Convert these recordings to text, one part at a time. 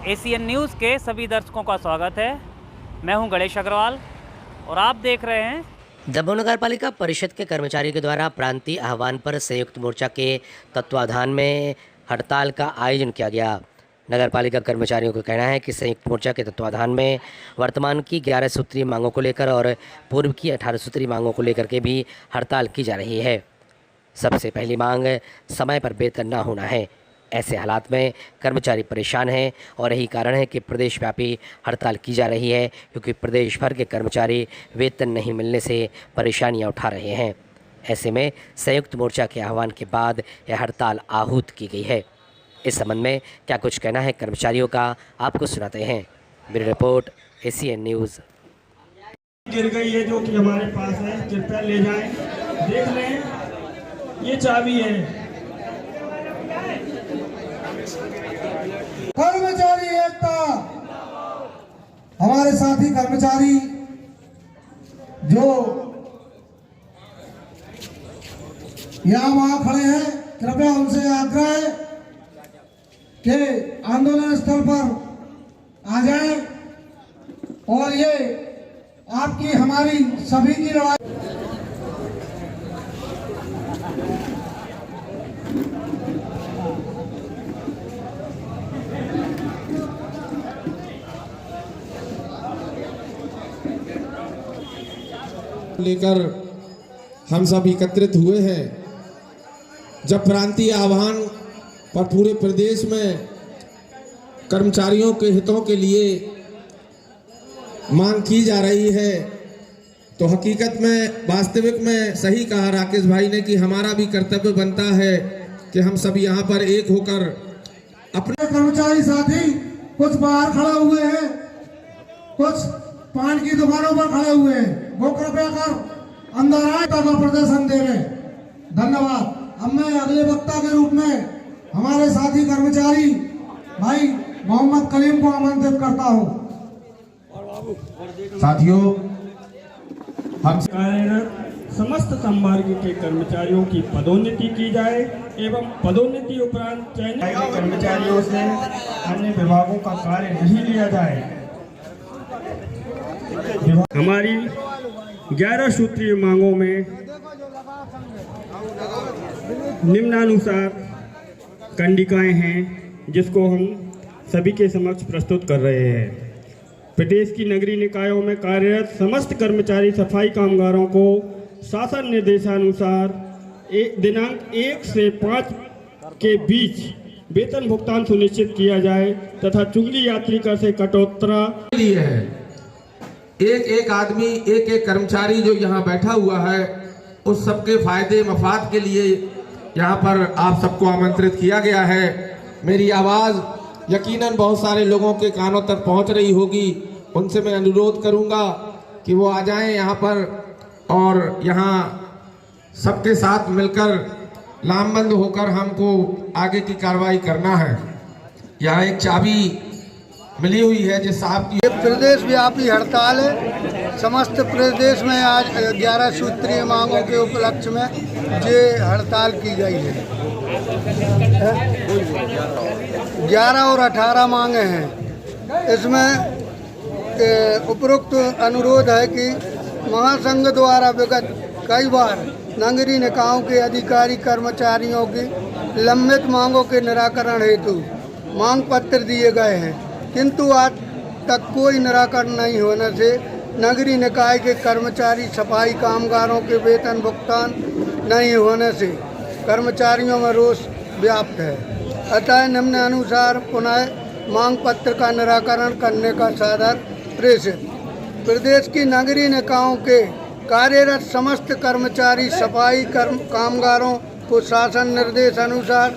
ACN news के सभी दर्शकों का स्वागत है। मैं हूं गणेश अग्रवाल और आप देख रहे हैं। दमोह नगर पालिका परिषद के कर्मचारियों के द्वारा प्रांतीय आह्वान पर संयुक्त मोर्चा के तत्वाधान में हड़ताल का आयोजन किया गया। नगर पालिका कर्मचारियों का कहना है कि संयुक्त मोर्चा के तत्वाधान में वर्तमान की 11 सूत्रीय मांगों को लेकर और पूर्व की 18 सूत्रीय मांगों को लेकर के भी हड़ताल की जा रही है। सबसे पहली मांग समय पर वेतन न होना है। ऐसे हालात में कर्मचारी परेशान हैं और यही कारण है कि प्रदेश व्यापी हड़ताल की जा रही है, क्योंकि प्रदेश भर के कर्मचारी वेतन नहीं मिलने से परेशानियां उठा रहे हैं। ऐसे में संयुक्त मोर्चा के आह्वान के बाद यह हड़ताल आहूत की गई है। इस संबंध में क्या कुछ कहना है कर्मचारियों का, आपको सुनाते हैं। Bureau report, ACN news. गिर गई है जो कि हमारे पास है, कृपया ले जाएं, देख लें, ये चाबी है। कर्मचारी एकता, हमारे साथी कर्मचारी जो यहाँ वहां खड़े हैं, कृपया उनसे आग्रह है कि आंदोलन स्थल पर आ जाएं और ये आपकी हमारी सभी की लड़ाई। लेकर हम सब एकत्रित हुए हैं। जब प्रांतीय आह्वान पर पूरे प्रदेश में कर्मचारियों के हितों के लिए मांग की जा रही है, तो हकीकत में वास्तविक में सही कहा राकेश भाई ने कि हमारा भी कर्तव्य बनता है कि हम सब यहाँ पर एक होकर अपने कर्मचारी साथी कुछ बाहर खड़े हुए हैं, कुछ पान की दुकानों पर खड़े हुए हैं, वो कृपया कर अंदर आए का प्रदर्शन दे रहे। धन्यवाद। अब मैं अगले वक्ता के रूप में हमारे साथी कर्मचारी भाई मोहम्मद कलीम को आमंत्रित करता हूँ। साथियों, हम कार्यरत समस्त संवर्ग के कर्मचारियों की पदोन्नति की जाए एवं पदोन्नति उपरांत चयनित कर्मचारियों से अन्य विभागों का कार्य नहीं लिया जाए। हमारी 11 सूत्रीय मांगों में निम्नानुसार कंडिकाएं हैं, जिसको हम सभी के समक्ष प्रस्तुत कर रहे हैं। प्रदेश की नगरीय निकायों में कार्यरत समस्त कर्मचारी सफाई कामगारों को शासन निर्देशानुसार दिनांक 1 से 5 के बीच वेतन भुगतान सुनिश्चित किया जाए तथा चुंगी यात्री कर से कटौती लिए है। एक आदमी, एक कर्मचारी जो यहाँ बैठा हुआ है, उस सबके फायदे मफाद के लिए यहाँ पर आप सबको आमंत्रित किया गया है। मेरी आवाज़ यकीनन बहुत सारे लोगों के कानों तक पहुँच रही होगी। उनसे मैं अनुरोध करूँगा कि वो आ जाएं यहाँ पर और यहाँ सबके साथ मिलकर लामबंद होकर हमको आगे की कार्रवाई करना है। यहाँ एक चाबी मिली हुई है जिस साहब की। प्रदेश व्यापी हड़ताल है। समस्त प्रदेश में आज 11 सूत्रीय मांगों के उपलक्ष्य में ये हड़ताल की गई है। 11 और 18 मांगे हैं। इसमें उपरोक्त अनुरोध है कि महासंघ द्वारा विगत कई बार नगरीय निकायों के अधिकारी कर्मचारियों की लंबित मांगों के निराकरण हेतु मांग पत्र दिए गए हैं, किंतु आज तक कोई निराकरण नहीं होने से नगरीय निकाय के कर्मचारी सफाई कामगारों के वेतन भुगतान नहीं होने से कर्मचारियों में रोष व्याप्त है। अतः निम्न अनुसार पुनः मांग पत्र का निराकरण करने का सादर प्रेषित। प्रदेश की नगरीय निकायों के कार्यरत समस्त कर्मचारी सफाई कामगारों को शासन निर्देश अनुसार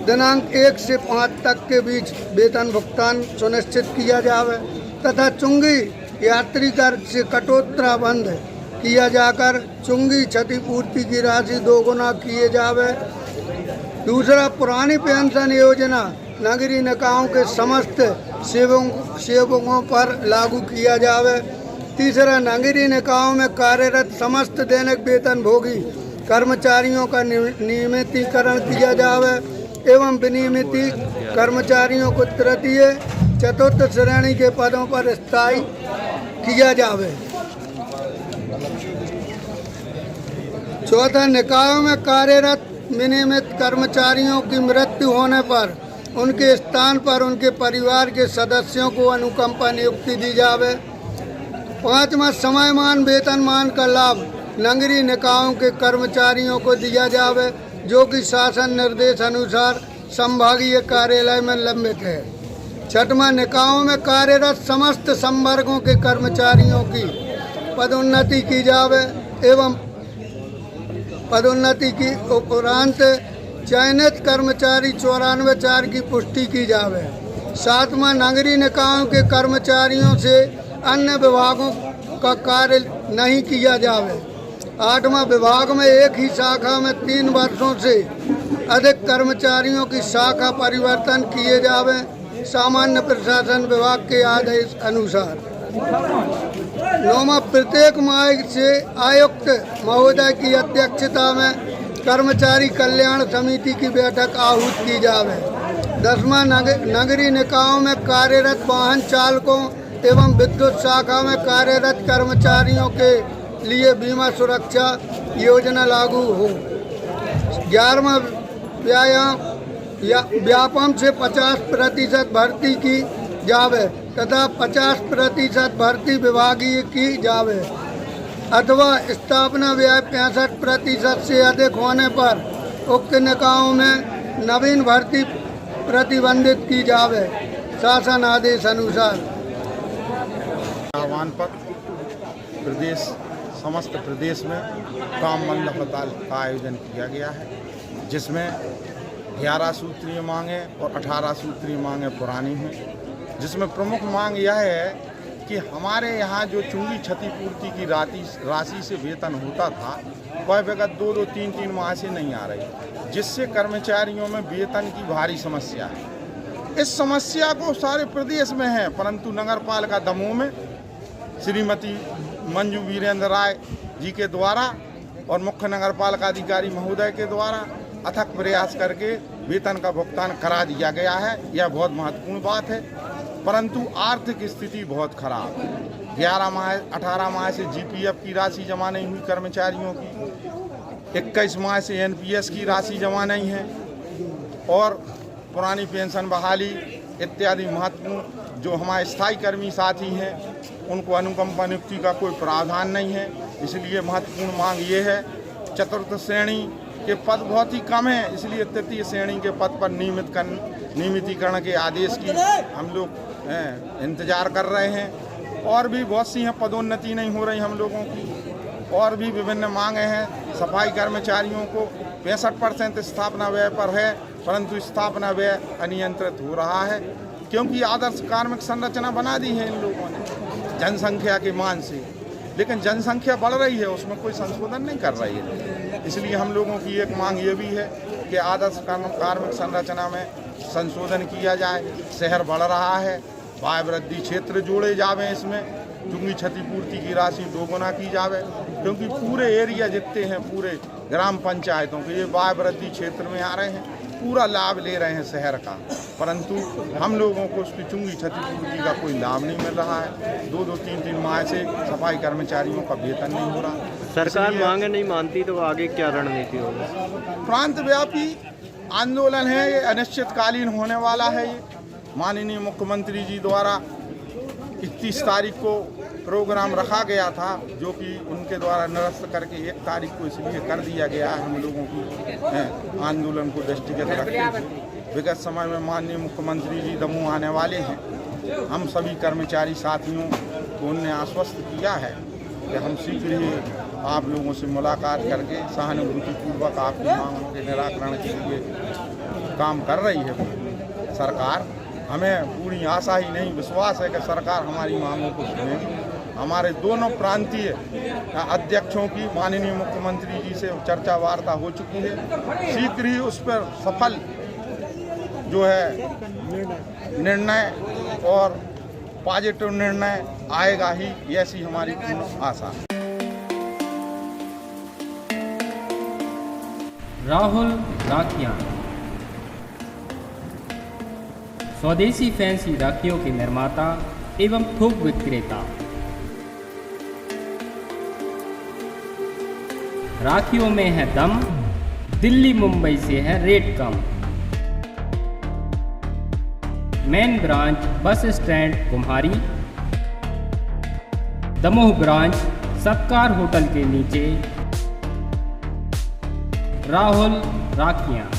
दिनांक 1 से 5 तक के बीच वेतन भुगतान सुनिश्चित किया जावे तथा चुंगी यात्री कर से कटौती बंद किया जाकर चुंगी क्षतिपूर्ति की राशि 2 गुना किए जावे। दूसरा, पुरानी पेंशन योजना नगरीय निकायों के समस्त सेवकों पर लागू किया जावे। तीसरा, नगरीय निकायों में कार्यरत समस्त दैनिक वेतन भोगी कर्मचारियों का नियमितीकरण किया जावे एवं विनियमित कर्मचारियों को तृतीय चतुर्थ श्रेणी के पदों पर स्थायी किया जावे। चौथा, निकायों में कार्यरत विनियमित कर्मचारियों की मृत्यु होने पर उनके स्थान पर उनके परिवार के सदस्यों को अनुकंपा नियुक्ति दी जावे। पांचवा, समयमान वेतनमान का लाभ नगरीय निकायों के कर्मचारियों को दिया जावे जो कि शासन निर्देश अनुसार संभागीय कार्यालय में लंबित है। छठवां, निकायों में कार्यरत समस्त संवर्गों के कर्मचारियों की पदोन्नति की जावे एवं पदोन्नति की उपरांत चयनित कर्मचारी 94/4 की पुष्टि की जावे। सातवां, नगरीय निकायों के कर्मचारियों से अन्य विभागों का कार्य नहीं किया जावे। आठवां, विभाग में एक ही शाखा में 3 वर्षों से अधिक कर्मचारियों की शाखा परिवर्तन किए जावे सामान्य प्रशासन विभाग के आदेश अनुसार। नौवां, प्रत्येक माह से आयुक्त महोदय की अध्यक्षता में कर्मचारी कल्याण समिति की बैठक आहूत की जावे। 10वां, नगरीय निकायों में कार्यरत वाहन चालकों एवं विद्युत शाखा में कार्यरत कर्मचारियों के लिए बीमा सुरक्षा योजना लागू हो। 11वां, व्यापम से 50% भर्ती की जावे तथा 50% भर्ती विभागीय की जावे अथवा स्थापना व्यय 65% से अधिक होने पर उक्त निकायों में नवीन भर्ती प्रतिबंधित की जावे शासन आदेश अनुसार। आह्वान पर समस्त प्रदेश में काम बंद हड़ताल का आयोजन किया गया है, जिसमें 11 सूत्रीय मांगें और 18 सूत्रीय मांगें पुरानी हैं। जिसमें प्रमुख मांग यह है कि हमारे यहाँ जो चुंगी क्षतिपूर्ति की राशि से वेतन होता था वह विगत 2-3 माह से नहीं आ रही, जिससे कर्मचारियों में वेतन की भारी समस्या है। इस समस्या को सारे प्रदेश में है, परंतु नगर पालिका दमोह में श्रीमती मंजू वीरेंद्र राय जी के द्वारा और मुख्य नगर पालिका अधिकारी महोदय के द्वारा अथक प्रयास करके वेतन का भुगतान करा दिया गया है। यह बहुत महत्वपूर्ण बात है, परंतु आर्थिक स्थिति बहुत खराब है। 18 माह से जीपीएफ की राशि जमा नहीं हुई कर्मचारियों की, 21 माह से एनपीएस की राशि जमा नहीं है और पुरानी पेंशन बहाली इत्यादि महत्वपूर्ण जो हमारे स्थायी कर्मी साथी हैं उनको अनुकंपा नियुक्ति का कोई प्रावधान नहीं है। इसलिए महत्वपूर्ण मांग ये है, चतुर्थ श्रेणी के पद बहुत ही कम है, इसलिए तृतीय श्रेणी के पद पर नियमितीकरण के आदेश की हम लोग इंतजार कर रहे हैं। और भी बहुत सी हैं, पदोन्नति नहीं हो रही हम लोगों की, और भी विभिन्न मांगे हैं। सफाई कर्मचारियों को 65% स्थापना व्यय पर है, परंतु स्थापना व्यय अनियंत्रित हो रहा है क्योंकि आदर्श कार्मिक संरचना बना दी है इन लोगों ने जनसंख्या के मान से, लेकिन जनसंख्या बढ़ रही है, उसमें कोई संशोधन नहीं कर रही है। इसलिए हम लोगों की एक मांग ये भी है कि आदर्श कार्मिक संरचना में संशोधन किया जाए। शहर बढ़ रहा है, वाय वृद्धि क्षेत्र जोड़े जावे, इसमें चुंगी क्षतिपूर्ति की राशि 2 गुना की जावे, क्योंकि पूरे एरिया जितने हैं पूरे ग्राम पंचायतों के ये वाय वृद्धि क्षेत्र में आ रहे हैं, पूरा लाभ ले रहे हैं शहर का, परंतु हम लोगों को उसकी चुंगी क्षतिपूर्ति का कोई लाभ नहीं मिल रहा है। 2-3 माह से सफाई कर्मचारियों का वेतन नहीं हो रहा। सरकार मांगे नहीं मानती तो आगे क्या रणनीति होगी? प्रांत व्यापी आंदोलन है, ये अनिश्चितकालीन होने वाला है। ये माननीय मुख्यमंत्री जी द्वारा 31 तारीख को प्रोग्राम रखा गया था, जो कि उनके द्वारा निरस्त करके 1 तारीख को इसलिए कर दिया गया है हम लोगों की आंदोलन को दृष्टिगत रखते हुए। विगत समय में माननीय मुख्यमंत्री जी दमोह आने वाले हैं। हम सभी कर्मचारी साथियों को उनने आश्वस्त किया है कि हम शीघ्र ही आप लोगों से मुलाकात करके सहानुभूतिपूर्वक आपकी मांगों के निराकरण के लिए काम कर रही है सरकार। हमें पूरी आशा ही नहीं, विश्वास है कि सरकार हमारी मांगों को सुनेगी। हमारे दोनों प्रांतीय अध्यक्षों की माननीय मुख्यमंत्री जी से चर्चा वार्ता हो चुकी है। शीघ्र ही उस पर सफल जो है निर्णय और पॉजिटिव निर्णय आएगा ही, ऐसी हमारी पूर्ण आशा है। राहुल राखिया स्वदेशी फैंसी राखियों के निर्माता एवं थोक विक्रेता। राखियों में है दम, दिल्ली मुंबई से है रेट कम। मेन ब्रांच बस स्टैंड कुम्हारी, दमोह ब्रांच सत्कार होटल के नीचे, राहुल राखियाँ।